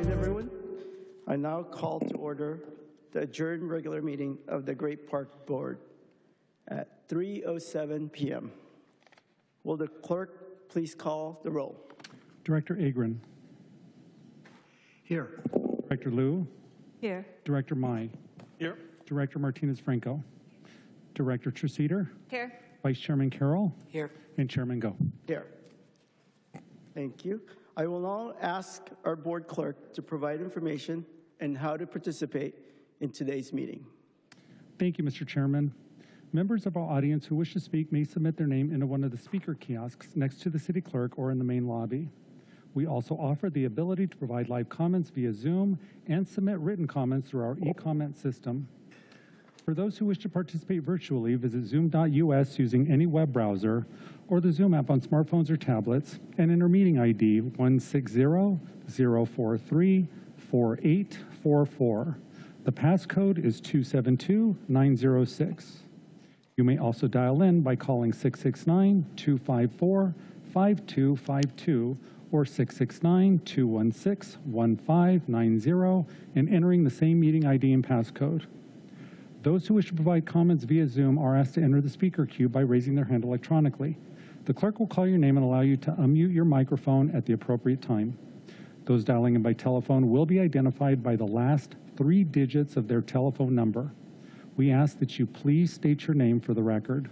afternoon, everyone. I now call to order the adjourned regular meeting of the Great Park Board at 3:07 p.m. Will the clerk please call the roll? Director Agron. Here. Director Liu. Here. Director Mai. Here. Director Martinez-Franco. Director Treseder. Here. Vice Chairman Carroll. Here. And Chairman Go. Here. Thank you. I will now ask our board clerk to provide information on how to participate in today's meeting. Thank you, Mr. Chairman. Members of our audience who wish to speak may submit their name into one of the speaker kiosks next to the city clerk or in the main lobby. We also offer the ability to provide live comments via Zoom and submit written comments through our e-comment system. For those who wish to participate virtually, visit zoom.us using any web browser or the Zoom app on smartphones or tablets and enter meeting ID 160-043-4844. The passcode is 272906. You may also dial in by calling 669-254-5252 or 669-216-1590 and entering the same meeting ID and passcode. Those who wish to provide comments via Zoom are asked to enter the speaker queue by raising their hand electronically. The clerk will call your name and allow you to unmute your microphone at the appropriate time. Those dialing in by telephone will be identified by the last 3 digits of their telephone number. We ask that you please state your name for the record.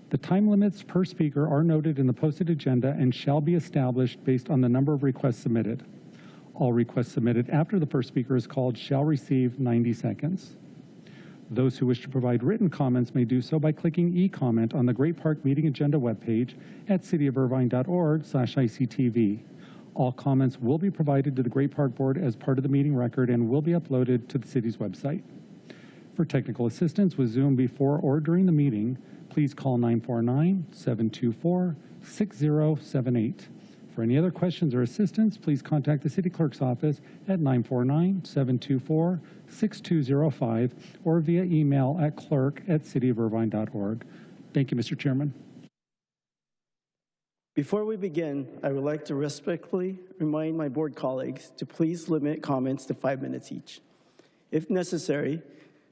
The time limits per speaker are noted in the posted agenda and shall be established based on the number of requests submitted. All requests submitted after the first speaker is called shall receive 90 seconds. Those who wish to provide written comments may do so by clicking e-comment on the Great Park Meeting Agenda webpage at cityofirvine.org/ICTV. All comments will be provided to the Great Park Board as part of the meeting record and will be uploaded to the city's website. For technical assistance with Zoom before or during the meeting, please call 949-724-6078. For any other questions or assistance, please contact the City Clerk's office at 949-724-6205 or via email at clerk@cityofirvine.org. Thank you, Mr. Chairman. Before we begin, I would like to respectfully remind my board colleagues to please limit comments to 5 minutes each. If necessary,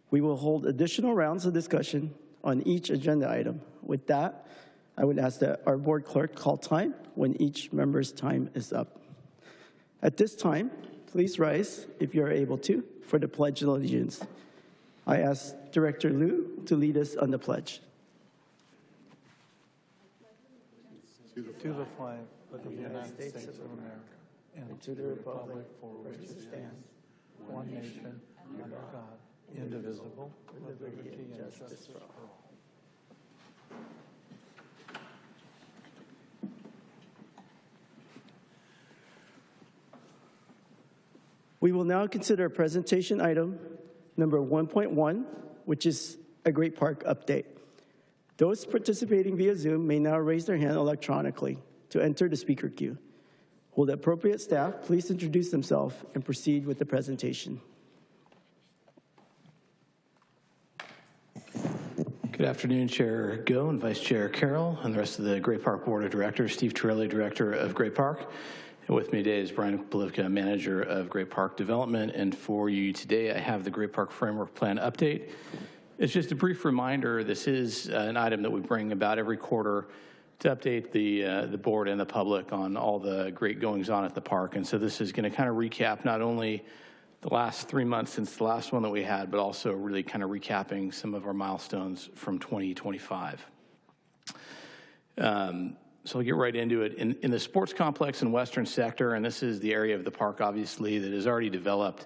we will hold additional rounds of discussion on each agenda item. With that, I would ask that our board clerk call time when each member's time is up. At this time, please rise, if you are able to, for the Pledge of Allegiance. I ask Director Liu to lead us on the pledge. To the flag of the United States of America and to the republic for which it stands, one nation, under God, indivisible, with liberty and justice for all. We will now consider presentation item number 1.1, which is a Great Park update. Those participating via Zoom may now raise their hand electronically to enter the speaker queue. Will the appropriate staff please introduce themselves and proceed with the presentation? Good afternoon, Chair Go and Vice Chair Carroll and the rest of the Great Park Board of Directors. Steve Torelli, Director of Great Park. And with me today is Brian Polivka, Manager of Great Park Development. And for you today, I have the Great Park Framework Plan update. It's just a brief reminder, this is an item that we bring about every quarter to update the board and the public on all the great goings on at the park. And so this is going to kind of recap not only the last 3 months since the last one that we had, but also really kind of recapping some of our milestones from 2025. So I'll get right into it. In the sports complex and western sector, and this is the area of the park, obviously, that is already developed,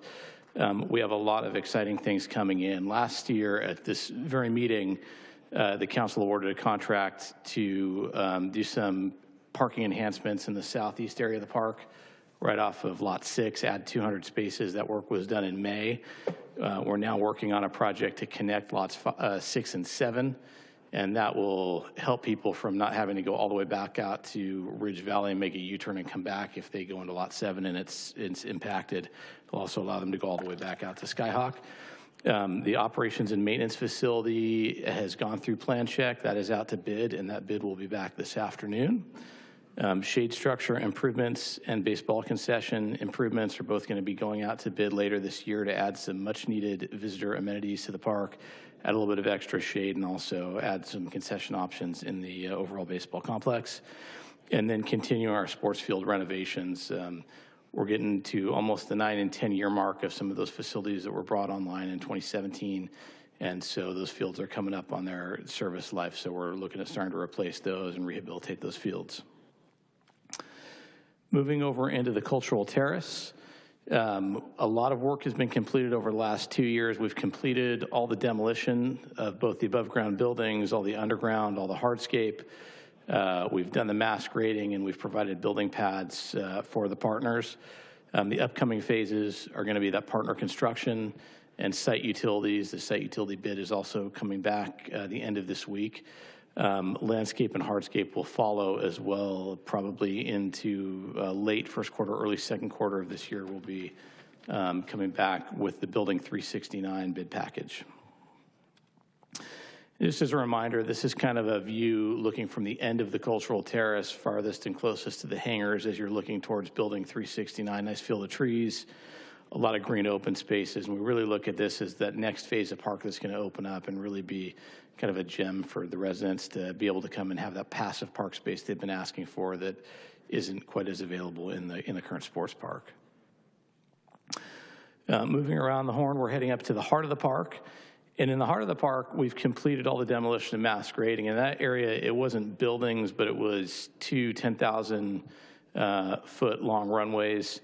we have a lot of exciting things coming in. Last year at this very meeting, the council awarded a contract to do some parking enhancements in the southeast area of the park, right off of Lot 6, add 200 spaces. That work was done in May. We're now working on a project to connect Lots 6 and 7, and that will help people from not having to go all the way back out to Ridge Valley and make a U-turn and come back if they go into Lot 7 and it's impacted. It'll also allow them to go all the way back out to Skyhawk. The operations and maintenance facility has gone through plan check. That is out to bid, and that bid will be back this afternoon. Shade structure improvements and baseball concession improvements are both going to be going out to bid later this year to add some much-needed visitor amenities to the park, add a little bit of extra shade, and also add some concession options in the overall baseball complex. And then continue our sports field renovations. We're getting to almost the 9 and 10-year mark of some of those facilities that were brought online in 2017. And so those fields are coming up on their service life. So we're looking at starting to replace those and rehabilitate those fields. Moving over into the cultural terrace, a lot of work has been completed over the last 2 years. We've completed all the demolition of both the above ground buildings, all the underground, all the hardscape. We've done the mass grading, and we've provided building pads for the partners. The upcoming phases are going to be that partner construction and site utilities. The site utility bid is also coming back the end of this week. Landscape and hardscape will follow as well, probably into late first quarter, early second quarter of this year. We'll be coming back with the Building 369 bid package. Just as a reminder, this is kind of a view looking from the end of the cultural terrace, farthest and closest to the hangars as you're looking towards Building 369. Nice field of trees, a lot of green open spaces, and we really look at this as that next phase of park that's going to open up and really be kind of a gem for the residents to be able to come and have that passive park space they've been asking for that isn't quite as available in the current sports park. Moving around the horn, we're heading up to the heart of the park. And in the heart of the park, we've completed all the demolition and mass grading. In that area, it wasn't buildings, but it was two 10,000-foot long runways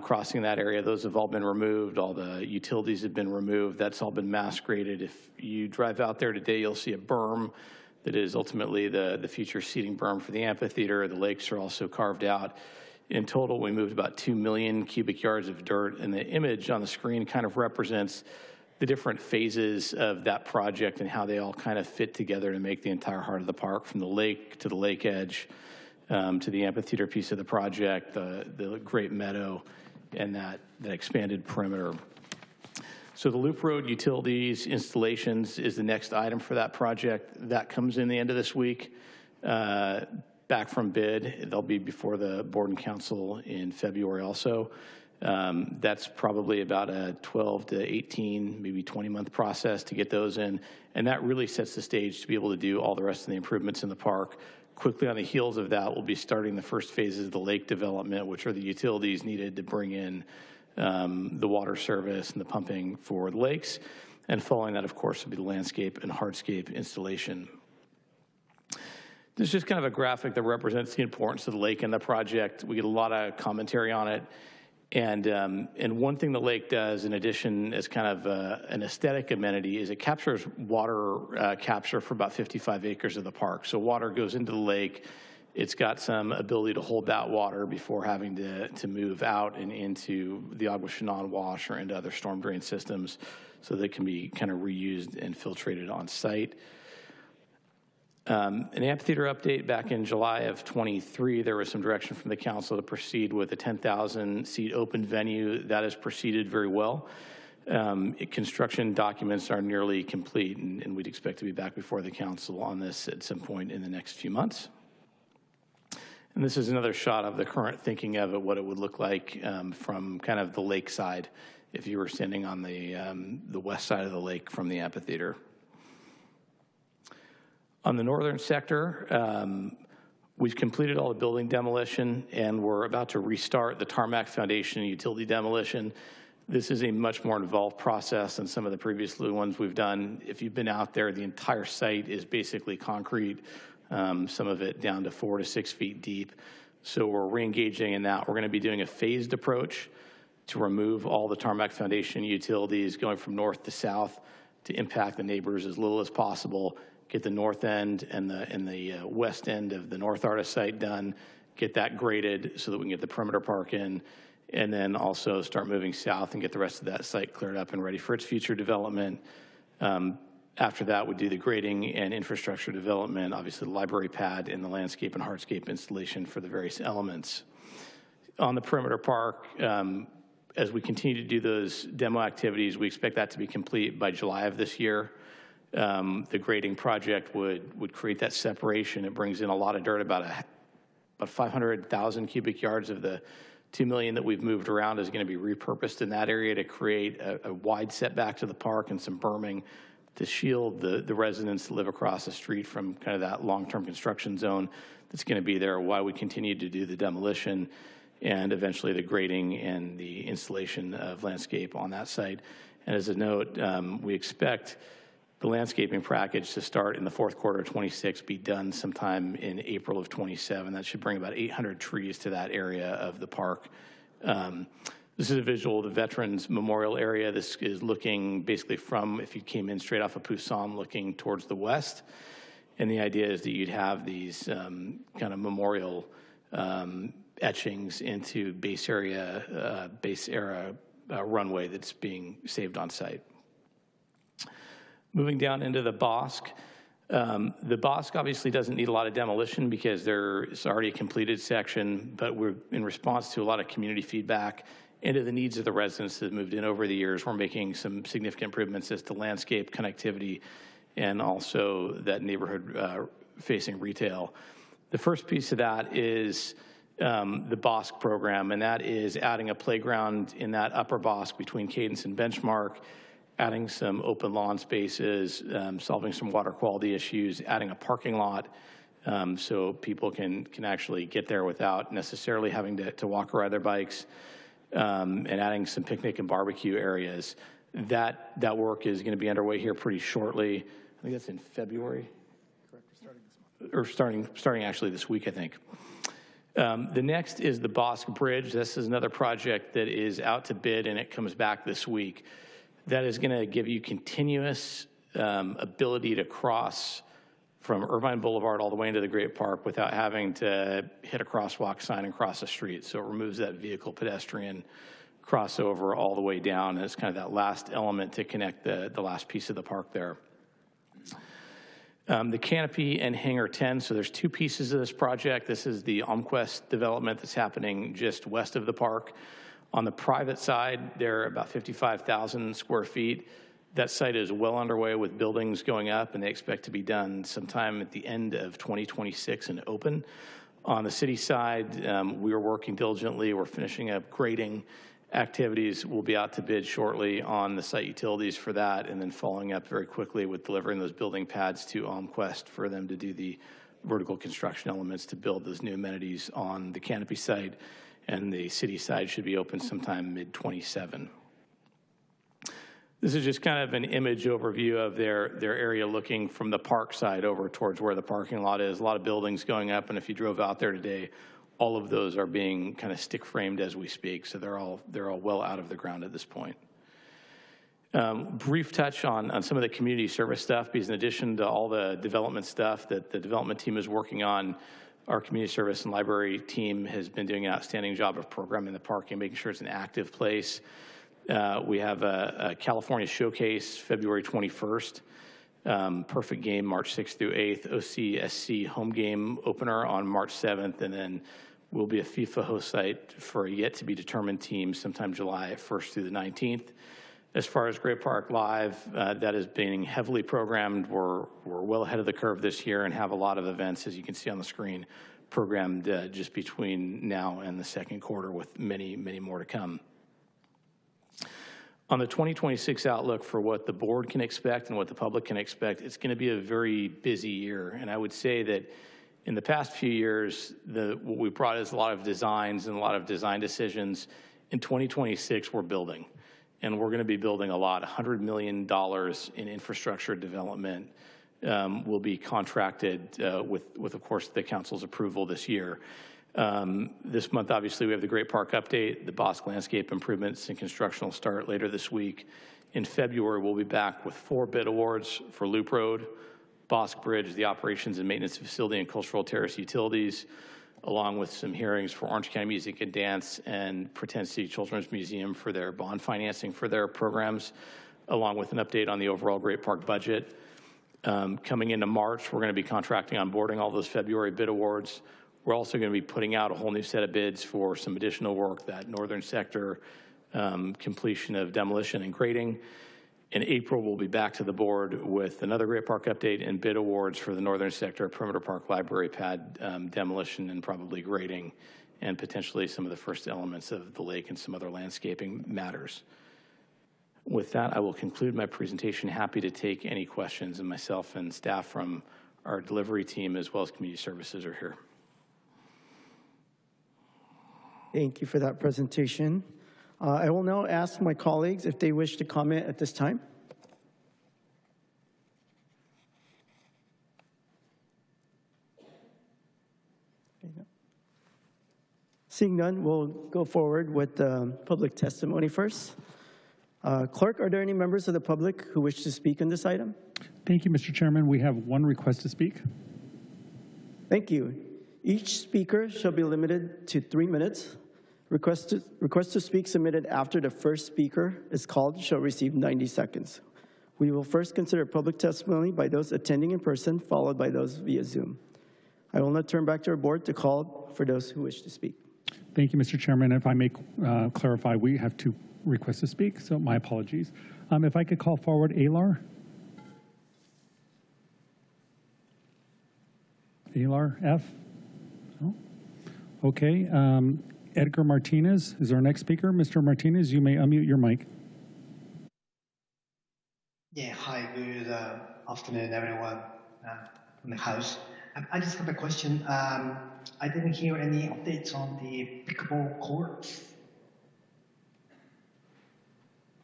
crossing that area. Those have all been removed. All the utilities have been removed. That's all been mass graded. If you drive out there today, you'll see a berm that is ultimately the future seating berm for the amphitheater. The lakes are also carved out. In total, we moved about 2 million cubic yards of dirt, and the image on the screen kind of represents the different phases of that project and how they all kind of fit together to make the entire heart of the park, from the lake to the lake edge, to the amphitheater piece of the project, the great meadow, and that expanded perimeter. So the Loop Road utilities installations is the next item for that project. That comes in the end of this week, back from bid. They'll be before the board and council in February also. That's probably about a 12 to 18, maybe 20-month process to get those in. And that really sets the stage to be able to do all the rest of the improvements in the park. Quickly on the heels of that, we'll be starting the first phases of the lake development, which are the utilities needed to bring in the water service and the pumping for the lakes. And following that, of course, will be the landscape and hardscape installation. This is just kind of a graphic that represents the importance of the lake and the project. We get a lot of commentary on it. And one thing the lake does, in addition, as kind of an aesthetic amenity, is it captures water capture for about 55 acres of the park. So water goes into the lake. It's got some ability to hold that water before having to move out and into the Agua Shannon wash or into other storm drain systems, so that it can be kind of reused and filtrated on site. An amphitheater update back in July of 23, there was some direction from the council to proceed with a 10,000-seat open venue. That has proceeded very well. Construction documents are nearly complete, and we'd expect to be back before the council on this at some point in the next few months. And this is another shot of the current thinking of it, what it would look like from kind of the lake side if you were standing on the west side of the lake from the amphitheater. On the northern sector, we've completed all the building demolition, and we're about to restart the tarmac foundation and utility demolition. This is a much more involved process than some of the previous ones we've done. If you've been out there, the entire site is basically concrete, some of it down to 4 to 6 feet deep. So we're re-engaging in that. We're going to be doing a phased approach to remove all the tarmac foundation utilities, going from north to south to impact the neighbors as little as possible. Get the north end and the west end of the North Artist site done, get that graded so that we can get the perimeter park in, and then also start moving south and get the rest of that site cleared up and ready for its future development. After that, we do the grading and infrastructure development, obviously the library pad and the landscape and hardscape installation for the various elements. On the perimeter park, as we continue to do those demo activities, we expect that to be complete by July of this year. The grading project would create that separation. It brings in a lot of dirt, about about 500,000 cubic yards of the 2 million that we've moved around is going to be repurposed in that area to create a wide setback to the park and some berming to shield the residents that live across the street from kind of that long-term construction zone that's going to be there while we continue to do the demolition and eventually the grading and the installation of landscape on that site. And as a note, we expect the landscaping package to start in the fourth quarter of 26, be done sometime in April of 27. That should bring about 800 trees to that area of the park. This is a visual of the Veterans Memorial area. This is looking basically from, if you came in straight off of Poussin, looking towards the west. And the idea is that you'd have these kind of memorial etchings into base era runway that's being saved on site. Moving down into the Bosque. The Bosque obviously doesn't need a lot of demolition because there's already a completed section, but we're in response to a lot of community feedback and to the needs of the residents that have moved in over the years. We're making some significant improvements as to landscape connectivity and also that neighborhood facing retail. The first piece of that is the Bosque program, and that is adding a playground in that upper Bosque between Cadence and Benchmark, adding some open lawn spaces, solving some water quality issues, adding a parking lot so people can actually get there without necessarily having to walk or ride their bikes, and adding some picnic and barbecue areas. That work is going to be underway here pretty shortly. I think that's in February. Correct, starting this month. Or starting actually this week, I think. The next is the Bosque Bridge. This is another project that is out to bid, and it comes back this week. That is going to give you continuous ability to cross from Irvine Boulevard all the way into the Great Park without having to hit a crosswalk sign and cross the street. So it removes that vehicle pedestrian crossover all the way down. And it's kind of that last element to connect the last piece of the park there. The Canopy and Hangar 10, so there's two pieces of this project. This is the Almquist development that's happening just west of the park. On the private side, there are about 55,000 square feet. That site is well underway with buildings going up, and they expect to be done sometime at the end of 2026 and open. On the city side, we are working diligently. We're finishing up grading activities. We'll be out to bid shortly on the site utilities for that, and then following up very quickly with delivering those building pads to Almquist for them to do the vertical construction elements to build those new amenities on the Canopy site. And the city side should be open sometime mid-27. This is just kind of an image overview of their area looking from the park side over towards where the parking lot is. A lot of buildings going up, and if you drove out there today, all of those are being kind of stick framed as we speak, so they're all well out of the ground at this point. Brief touch on some of the community service stuff, because in addition to all the development stuff that the development team is working on, our community service and library team has been doing an outstanding job of programming the park and making sure it's an active place. We have a California Showcase February 21st, Perfect Game March 6th through 8th, OCSC home game opener on March 7th, and then we'll be a FIFA host site for a yet-to-be-determined team sometime July 1st through the 19th. As far as Great Park Live, that is being heavily programmed. We're well ahead of the curve this year and have a lot of events, as you can see on the screen, programmed just between now and the second quarter, with many, many more to come. On the 2026 outlook for what the board can expect and what the public can expect, it's going to be a very busy year. And I would say that in the past few years, what we brought is a lot of designs and a lot of design decisions. In 2026, we're building. And we're going to be building a lot. $100 million in infrastructure development will be contracted with, of course, the council's approval this year. This month, obviously, we have the Great Park update, the Bosque landscape improvements, and construction will start later this week. In February, we'll be back with 4 bid awards for Loop Road, Bosque Bridge, the operations and maintenance facility, and cultural terrace utilities, along with some hearings for Orange County Music and Dance and Pretend City Children's Museum for their bond financing for their programs, along with an update on the overall Great Park budget. Coming into March, we're going to be contracting on boarding all those February bid awards. We're also going to be putting out a whole new set of bids for some additional work, that northern sector completion of demolition and grading. In April, we'll be back to the board with another Great Park update and bid awards for the northern sector perimeter park library pad demolition and probably grading, and potentially some of the first elements of the lake and some other landscaping matters. With that, I will conclude my presentation. Happy to take any questions, and myself and staff from our delivery team as well as community services are here. Thank you for that presentation. I will now ask my colleagues if they wish to comment at this time. Seeing none, we'll go forward with public testimony first. Clerk, are there any members of the public who wish to speak on this item? Thank you, Mr. Chairman. We have one request to speak. Thank you. Each speaker shall be limited to 3 minutes. Request to speak submitted after the first speaker is called shall receive 90 seconds. We will first consider public testimony by those attending in person, followed by those via Zoom. I will now turn back to our board to call for those who wish to speak. Thank you, Mr. Chairman. If I may clarify, we have 2 requests to speak, so my apologies. If I could call forward Alar. Alar F. Oh. Okay. Edgar Martinez is our next speaker. Mr. Martinez, you may unmute your mic. Yeah, hi, good afternoon, everyone in the house. I just have a question. I didn't hear any updates on the pickleball courts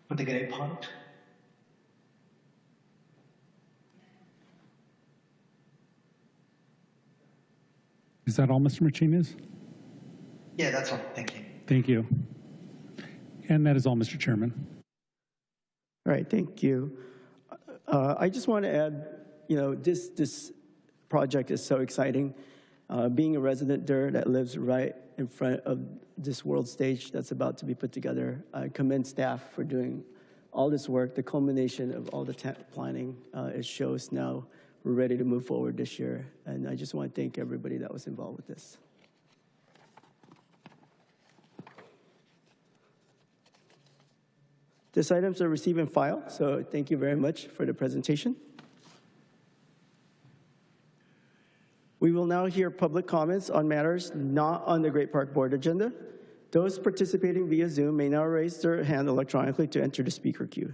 for the Great Park. Is that all, Mr. Martinez? Yeah, that's all. Thank you. Thank you. And that is all, Mr. Chairman. All right, thank you. I just want to add, this project is so exciting. Being a resident there that lives right in front of this world stage that's about to be put together, I commend staff for doing all this work. The culmination of all the planning, it shows now we're ready to move forward this year. And I just want to thank everybody that was involved with this. These items are received and filed, so thank you very much for the presentation. We will now hear public comments on matters not on the Great Park Board agenda. Those participating via Zoom may now raise their hand electronically to enter the speaker queue.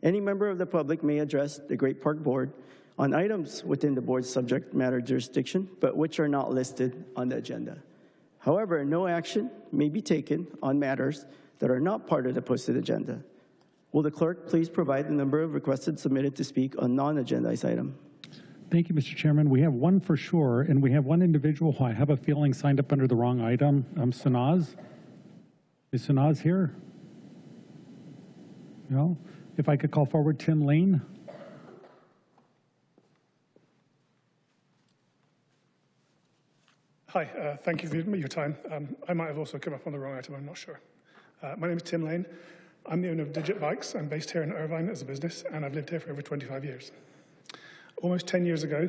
Any member of the public may address the Great Park Board on items within the board's subject matter jurisdiction, but which are not listed on the agenda. However, no action may be taken on matters that are not part of the posted agenda. Will the clerk please provide the number of requested submitted to speak on non-agendized item? Thank you, Mr. Chairman. We have one for sure, and we have one individual who I have a feeling signed up under the wrong item. Sanaz. Is Sanaz here? No? If I could call forward Tim Lane. Hi, thank you for your time. I might have also come up on the wrong item, I'm not sure. My name is Tim Lane. I'm the owner of Digit Bikes. I'm based here in Irvine as a business, and I've lived here for over 25 years. Almost 10 years ago,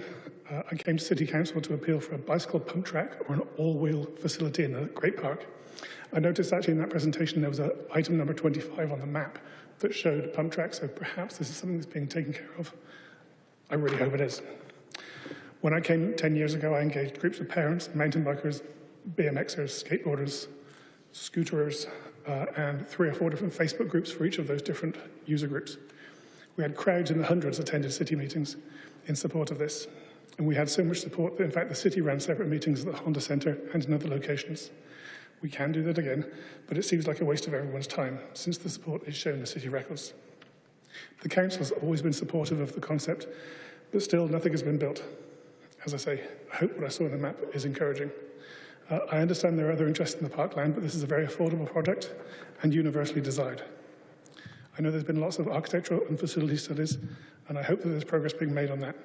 I came to City Council to appeal for a bicycle pump track or an all-wheel facility in the Great Park. I noticed actually in that presentation there was an item number 25 on the map that showed a pump track, so perhaps this is something that's being taken care of. I really hope it is. When I came 10 years ago, I engaged groups of parents, mountain bikers, BMXers, skateboarders, scooterers, and 3 or 4 different Facebook groups for each of those different user groups. We had crowds in the hundreds attended city meetings in support of this. And we had so much support that, in fact, the city ran separate meetings at the Honda Center and in other locations. We can do that again, but it seems like a waste of everyone's time since the support is shown in the city records. The council has always been supportive of the concept, but still nothing has been built. As I say, I hope what I saw on the map is encouraging. I understand there are other interests in the parkland, but this is a very affordable project and universally desired. I know there's been lots of architectural and facility studies, and I hope that there's progress being made on that.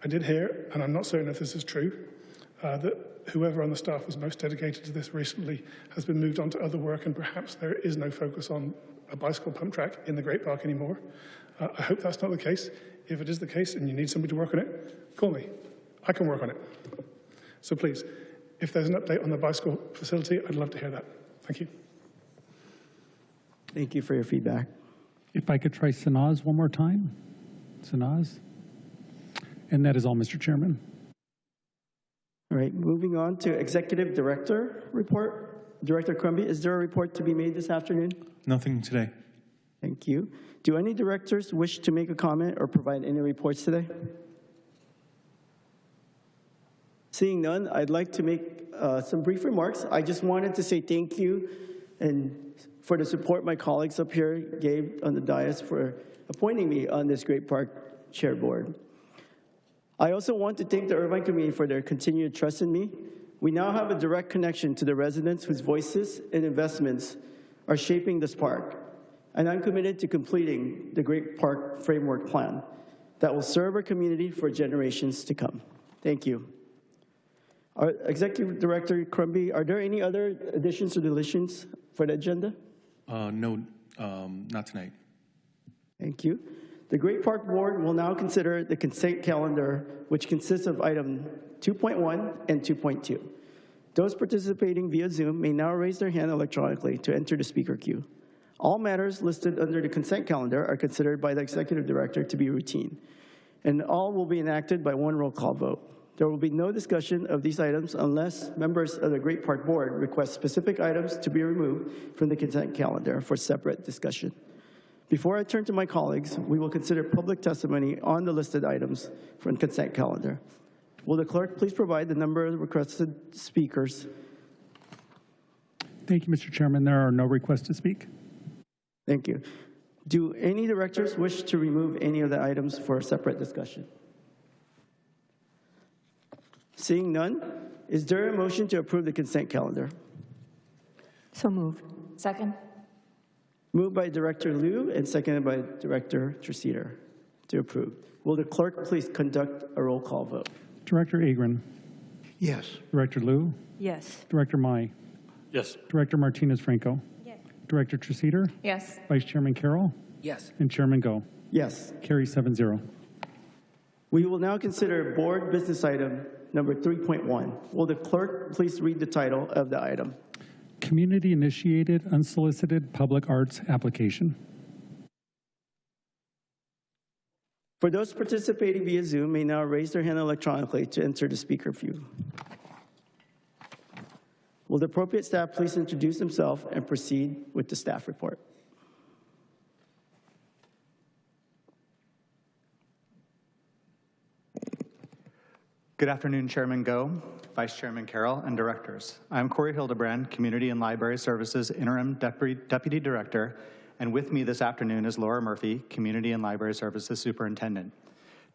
I did hear, and I'm not certain if this is true, that whoever on the staff was most dedicated to this recently has been moved on to other work, and perhaps there is no focus on a bicycle pump track in the Great Park anymore. I hope that's not the case. If it is the case and you need somebody to work on it, call me. I can work on it. So please, if there's an update on the bicycle facility, I'd love to hear that. Thank you. Thank you for your feedback. If I could try Sanaz one more time. Sanaz. And that is all, Mr. Chairman. All right, moving on to Executive Director report. Director Crumby, is there a report to be made this afternoon? Nothing today. Thank you. Do any directors wish to make a comment or provide any reports today? Seeing none, I'd like to make some brief remarks. I just wanted to say thank you and for the support my colleagues up here gave on the dais for appointing me on this Great Park Chair Board. I also want to thank the Irvine community for their continued trust in me. We now have a direct connection to the residents whose voices and investments are shaping this park, and I'm committed to completing the Great Park Framework Plan that will serve our community for generations to come. Thank you. Our Executive Director Crumby, are there any other additions or deletions for the agenda? No, not tonight. Thank you. The Great Park Board will now consider the consent calendar, which consists of item 2.1 and 2.2. Those participating via Zoom may now raise their hand electronically to enter the speaker queue. All matters listed under the consent calendar are considered by the Executive Director to be routine, and all will be enacted by one roll call vote. There will be no discussion of these items unless members of the Great Park Board request specific items to be removed from the consent calendar for separate discussion. Before I turn to my colleagues, we will consider public testimony on the listed items from the consent calendar. Will the clerk please provide the number of requested speakers? Thank you, Mr. Chairman. There are no requests to speak. Thank you. Do any directors wish to remove any of the items for separate discussion? Seeing none, is there a motion to approve the consent calendar? So moved. Second. Moved by Director Liu and seconded by Director Treseder to approve. Will the clerk please conduct a roll call vote? Director Agron. Yes. Director Liu. Yes. Director Mai. Yes. Director Martinez-Franco. Yes. Director Treseder. Yes. Vice Chairman Carroll. Yes. And Chairman Go. Yes. Carries 7-0. We will now consider board business item number 3.1. Will the clerk please read the title of the item? Community-initiated unsolicited public arts application. For those participating via Zoom may now raise their hand electronically to enter the speaker queue. Will the appropriate staff please introduce themselves and proceed with the staff report? Good afternoon, Chairman Go, Vice Chairman Carroll, and directors. I'm Corey Hildebrand, Community and Library Services Interim Deputy Director, and with me this afternoon is Laura Murphy, Community and Library Services Superintendent.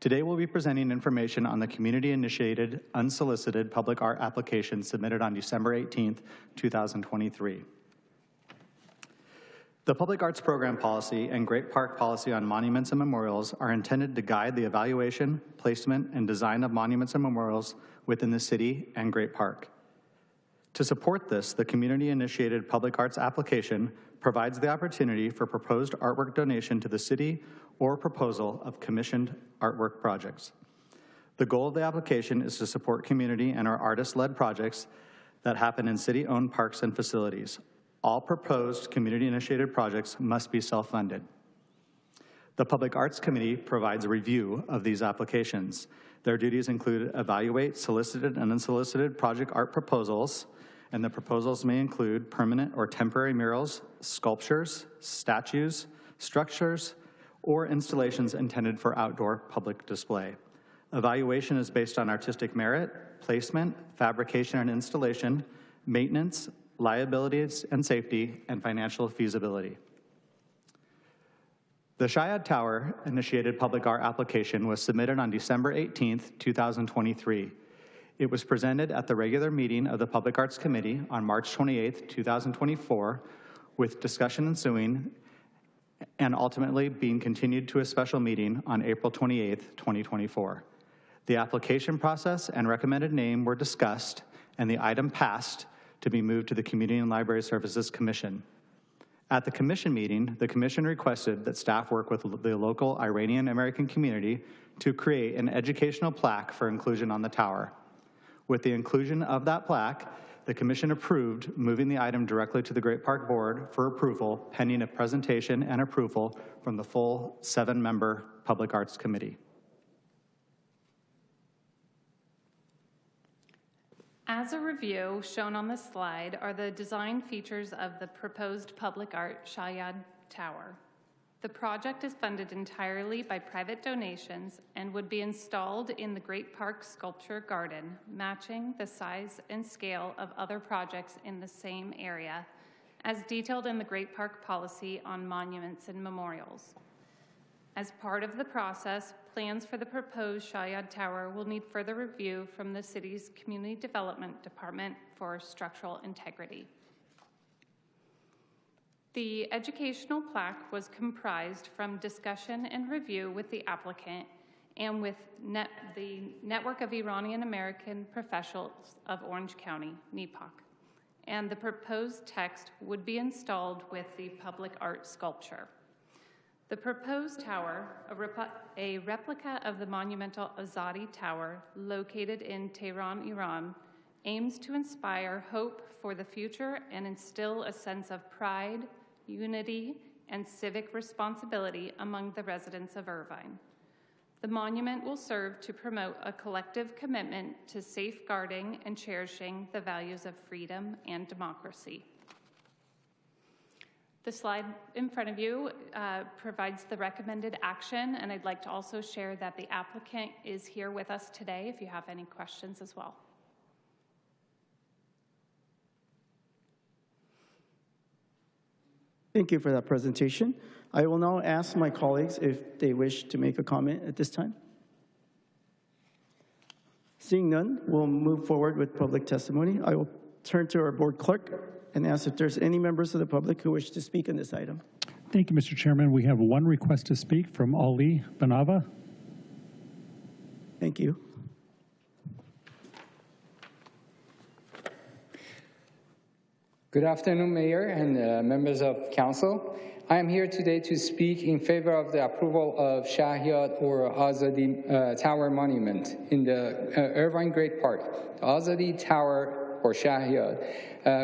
Today we'll be presenting information on the community-initiated, unsolicited public art application submitted on December 18th, 2023. The Public Arts Program Policy and Great Park Policy on Monuments and Memorials are intended to guide the evaluation, placement, and design of monuments and memorials within the city and Great Park. To support this, the community-initiated public arts application provides the opportunity for proposed artwork donation to the city or proposal of commissioned artwork projects. The goal of the application is to support community and our artist-led projects that happen in city-owned parks and facilities. All proposed community-initiated projects must be self-funded. The Public Arts Committee provides a review of these applications. Their duties include evaluate solicited and unsolicited project art proposals, and the proposals may include permanent or temporary murals, sculptures, statues, structures, or installations intended for outdoor public display. Evaluation is based on artistic merit, placement, fabrication and installation, maintenance, liabilities and safety, and financial feasibility. The Shiad Tower initiated public art application was submitted on December 18th, 2023. It was presented at the regular meeting of the Public Arts Committee on March 28th, 2024, with discussion ensuing and ultimately being continued to a special meeting on April 28th, 2024. The application process and recommended name were discussed, and the item passed to be moved to the Community and Library Services Commission. At the commission meeting, the commission requested that staff work with the local Iranian American community to create an educational plaque for inclusion on the tower. With the inclusion of that plaque, the commission approved moving the item directly to the Great Park Board for approval pending a presentation and approval from the full 7-member Public Arts Committee. As a review, shown on the slide are the design features of the proposed public art Shayad Tower. The project is funded entirely by private donations and would be installed in the Great Park Sculpture Garden, matching the size and scale of other projects in the same area, as detailed in the Great Park Policy on Monuments and Memorials. As part of the process, plans for the proposed Shayad Tower will need further review from the city's Community Development Department for structural integrity. The educational plaque was comprised from discussion and review with the applicant and with the Network of Iranian American Professionals of Orange County, NEPOC. And the proposed text would be installed with the public art sculpture. The proposed tower, a replica of the monumental Azadi Tower located in Tehran, Iran, aims to inspire hope for the future and instill a sense of pride, unity, and civic responsibility among the residents of Irvine. The monument will serve to promote a collective commitment to safeguarding and cherishing the values of freedom and democracy. The slide in front of you provides the recommended action, and I'd like to also share that the applicant is here with us today if you have any questions as well. Thank you for that presentation. I will now ask my colleagues if they wish to make a comment at this time. Seeing none, we'll move forward with public testimony. I will turn to our board clerk and ask if there's any members of the public who wish to speak on this item. Thank you, Mr. Chairman. We have one request to speak from Ali Banava. Thank you. Good afternoon, Mayor and members of Council. I am here today to speak in favor of the approval of Shayad or Azadi Tower Monument in the Irvine Great Park. The Azadi Tower or Shayad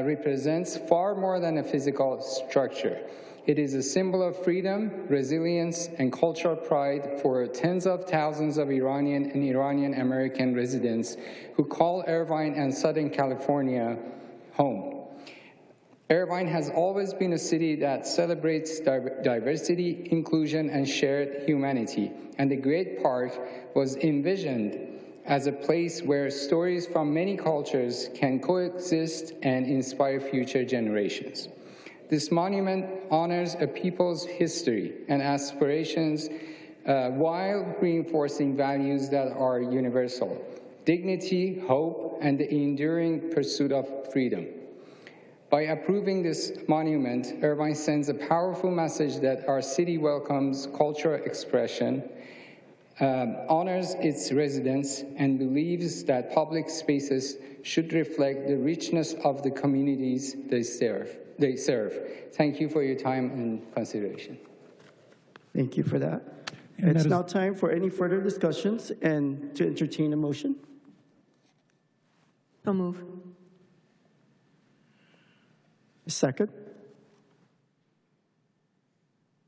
represents far more than a physical structure. It is a symbol of freedom, resilience, and cultural pride for tens of thousands of Iranian and Iranian American residents who call Irvine and Southern California home. Irvine has always been a city that celebrates diversity, inclusion, and shared humanity, and the Great Park was envisioned as a place where stories from many cultures can coexist and inspire future generations. This monument honors a people's history and aspirations while reinforcing values that are universal: dignity, hope, and the enduring pursuit of freedom. By approving this monument, Irvine sends a powerful message that our city welcomes cultural expression, honors its residents, and believes that public spaces should reflect the richness of the communities they serve. Thank you for your time and consideration. Thank you for that. And it's that now time for any further discussions and to entertain a motion. So move. A second.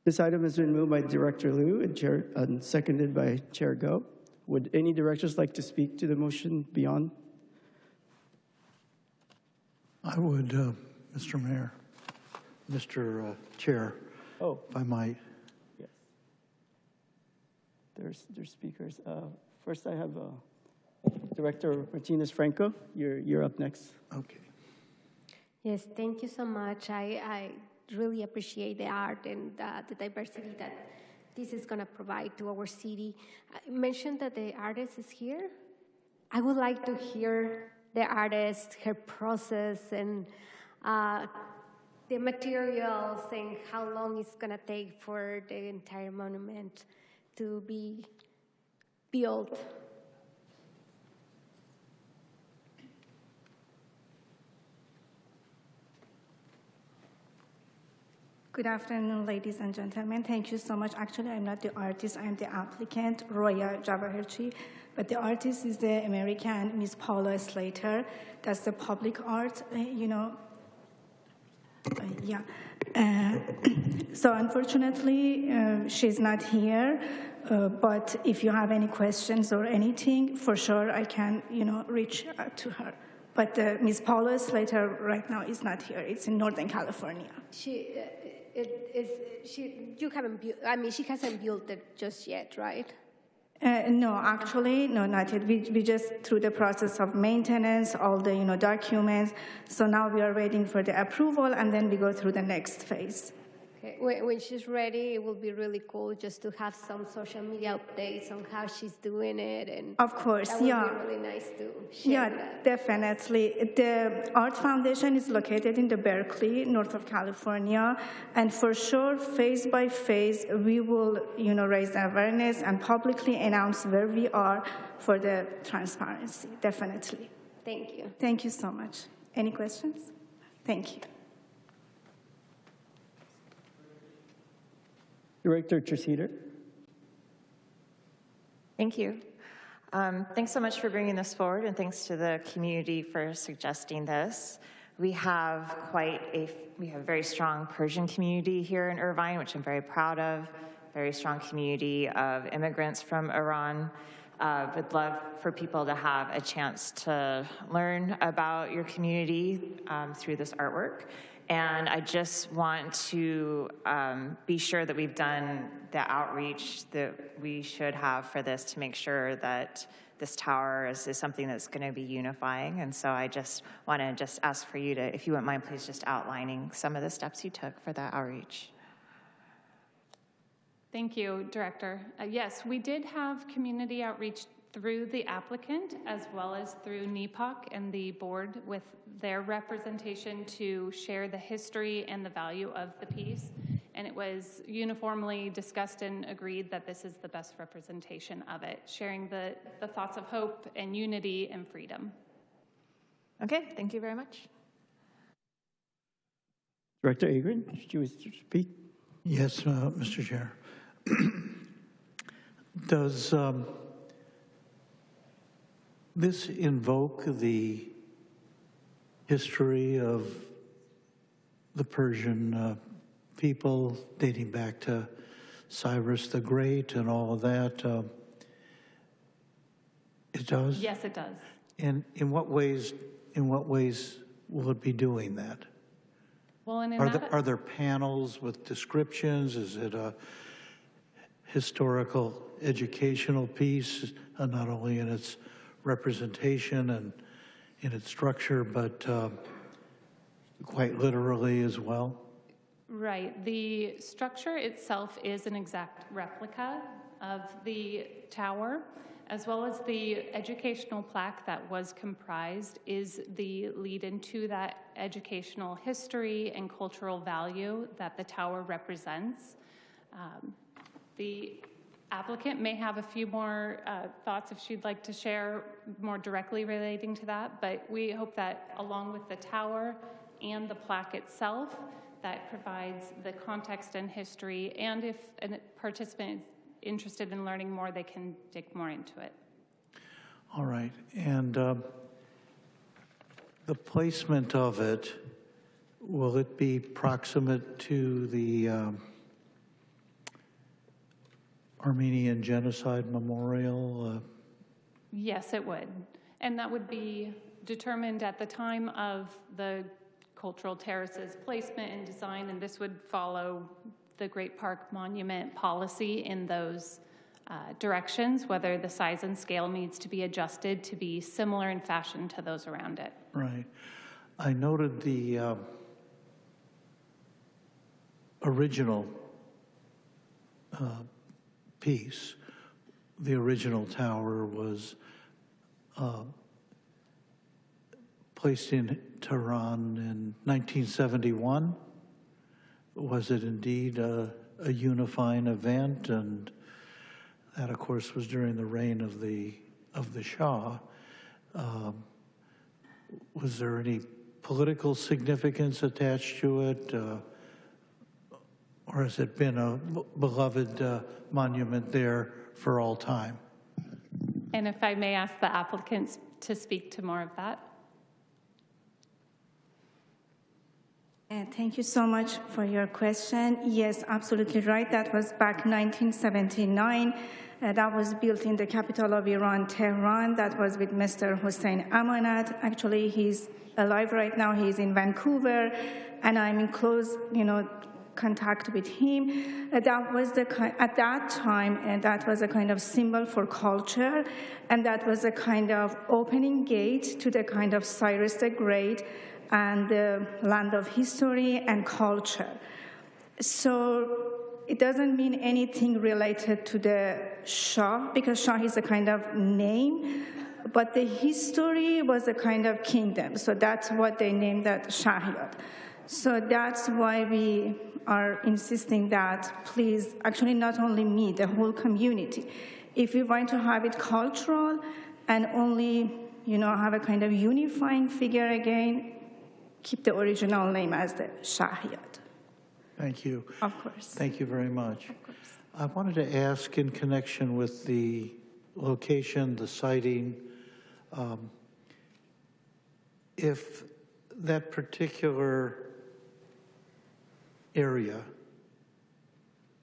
This item has been moved by Director Liu and seconded by Chair Go. Would any directors like to speak to the motion beyond? I would, Mr. Mayor, Mr. Chair, if I might. Yes. There's speakers. First, I have Director Martinez-Franco. You're up next. Okay. Yes, thank you so much. I really appreciate the art and the diversity that this is going to provide to our city. I mentioned that the artist is here. I would like to hear the artist, her process, and the materials, and how long it's going to take for the entire monument to be built. Good afternoon, ladies and gentlemen. Thank you so much. Actually, I'm not the artist. I'm the applicant, Roya Jawaharchi. But the artist is the American Miss Paula Slater. That's the public art, yeah. So unfortunately, she's not here. But if you have any questions or anything, for sure I can, reach out to her. But Miss Paula Slater right now is not here. It's in Northern California. She hasn't built it just yet, right? No, actually, no, not yet. We just through the process of maintenance, all the documents. So now we are waiting for the approval, and then we go through the next phase. Okay. When she's ready, it will be really cool just to have some social media updates on how she's doing it, and of course, that would be really nice to share that. Definitely. The Art Foundation is located in the Berkeley, north of California, and for sure, phase by phase, we will, raise awareness and publicly announce where we are for the transparency. Definitely. Thank you. Thank you so much. Any questions? Thank you. Director Treseder. Thank you. Thanks so much for bringing this forward, and thanks to the community for suggesting this. We have a very strong Persian community here in Irvine, which I'm very proud of. Very strong community of immigrants from Iran. Would love for people to have a chance to learn about your community through this artwork. And I just want to be sure that we've done the outreach that we should have for this to make sure that this tower is something that's going to be unifying. And so I just want to ask for you to, if you wouldn't mind, please just outlining some of the steps you took for that outreach. Thank you, Director. Yes, we did have community outreach through the applicant as well as through NEPOC and the board with their representation to share the history and the value of the piece. And it was uniformly discussed and agreed that this is the best representation of it, sharing the thoughts of hope and unity and freedom. Okay, thank you very much. Director Agron, should you wish to speak? Yes, Mr. Chair. Does this invoke the history of the Persian people dating back to Cyrus the Great and all of that? It does? Yes, it does. And in what ways will it be doing that? Well, and Are there panels with descriptions? Is it a historical educational piece, not only in its representation and in its structure, but quite literally as well? Right. The structure itself is an exact replica of the tower, as well as the educational plaque that was comprised is the lead-in to that educational history and cultural value that the tower represents. The applicant may have a few more thoughts if she'd like to share more directly relating to that, but we hope that along with the tower and the plaque itself, that provides the context and history, and if a participant is interested in learning more, they can dig more into it. All right, and the placement of it, will it be proximate to the Armenian Genocide Memorial? Yes, it would. And that would be determined at the time of the cultural terraces placement and design, and this would follow the Great Park Monument policy in those directions, whether the size and scale needs to be adjusted to be similar in fashion to those around it. Right. I noted the original piece. The original tower was placed in Tehran in 1971. Was it indeed a unifying event? And that, of course, was during the reign of the Shah. Was there any political significance attached to it? or has it been a beloved monument there for all time? And if I may ask the applicants to speak to more of that. Thank you so much for your question. Yes, absolutely right. That was back 1979. That was built in the capital of Iran, Tehran. That was with Mr. Hossein Amanat. Actually, he's alive right now. He's in Vancouver, and I'm in close, contact with him. That was at that time, and that was a kind of symbol for culture, and that was a kind of opening gate to the kind of Cyrus the Great and the land of history and culture. So it doesn't mean anything related to the Shah, because Shah is a kind of name, but the history was a kind of kingdom. So that's what they named that Shahyad. So that's why we are insisting that, please, actually not only me, the whole community, if we want to have it cultural and only, have a kind of unifying figure again, keep the original name as the Shahyad. Thank you. Of course. Thank you very much. Of course. I wanted to ask, in connection with the location, the siting, if that particular area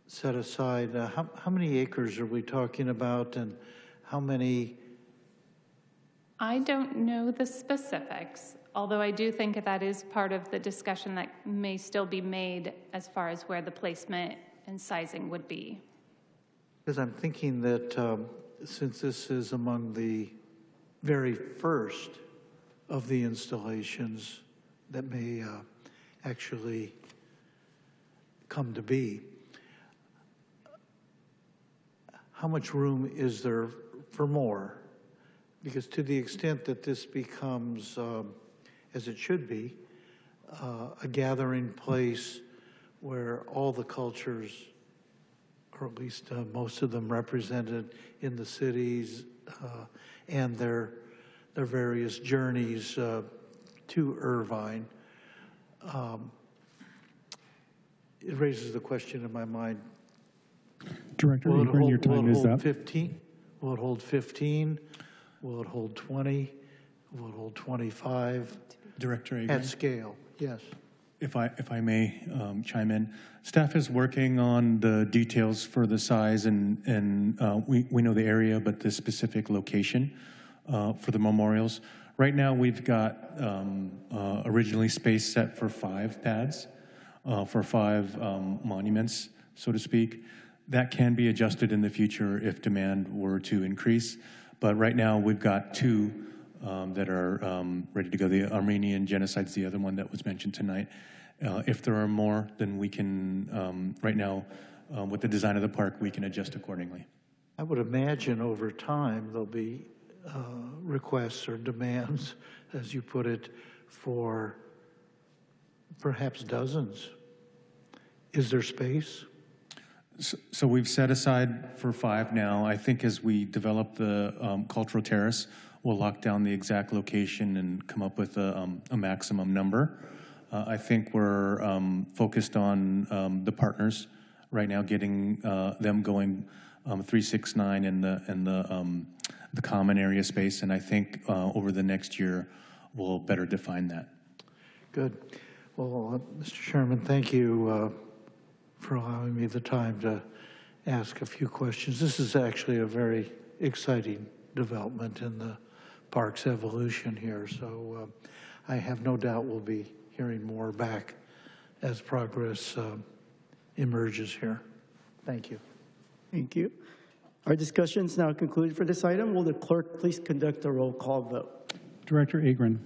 set aside, how many acres are we talking about, and how many? I don't know the specifics, although I do think that is part of the discussion that may still be made as far as where the placement and sizing would be. Because I'm thinking that since this is among the very first of the installations that may actually come to be, how much room is there for more? Because to the extent that this becomes, as it should be, a gathering place where all the cultures, or at least most of them represented in the cities, and their various journeys to Irvine, it raises the question in my mind. Director Ingram, your time is up. 15? Will it hold 15? Will it hold 20? Will it hold 25? Director Ingram? At scale, yes. If I may chime in, staff is working on the details for the size, and we know the area, but the specific location for the memorials. Right now, we've got originally space set for 5 pads, for 5 monuments, so to speak. That can be adjusted in the future if demand were to increase. But right now, we've got 2 that are ready to go. The Armenian genocide is the other one that was mentioned tonight. If there are more, then we can, right now, with the design of the park, we can adjust accordingly. I would imagine over time there'll be requests or demands, as you put it, for perhaps dozens. Is there space? So we've set aside for 5 now. I think as we develop the cultural terrace, we'll lock down the exact location and come up with a maximum number. I think we're focused on the partners right now, getting them going 369 in the common area space, and I think over the next year we'll better define that. Good. Well, Mr. Chairman, thank you for allowing me the time to ask a few questions. This is actually a very exciting development in the park's evolution here, so I have no doubt we'll be hearing more back as progress emerges here. Thank you. Thank you. Our discussion is now concluded for this item. Will the clerk please conduct a roll call vote? Director Agron?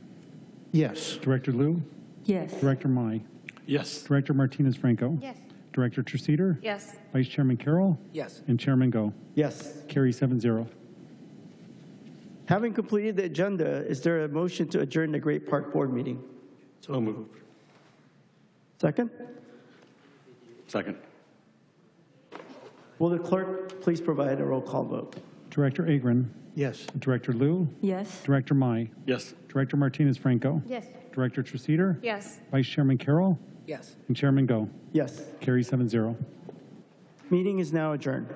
Yes. Director Liu? Yes. Director Mai? Yes. Director Martinez-Franco? Yes. Director Treseder? Yes. Vice Chairman Carroll? Yes. And Chairman Go? Yes. Carry 7-0. Having completed the agenda, is there a motion to adjourn the Great Park Board meeting? So moved. Second? Second. Will the clerk please provide a roll call vote? Director Agron? Yes. Director Liu? Yes. Director Mai? Yes. Director Martinez-Franco? Yes. Director Treseder? Yes. Vice Chairman Carroll? Yes. And Chairman Go. Yes. Carrie 7-0. Meeting is now adjourned.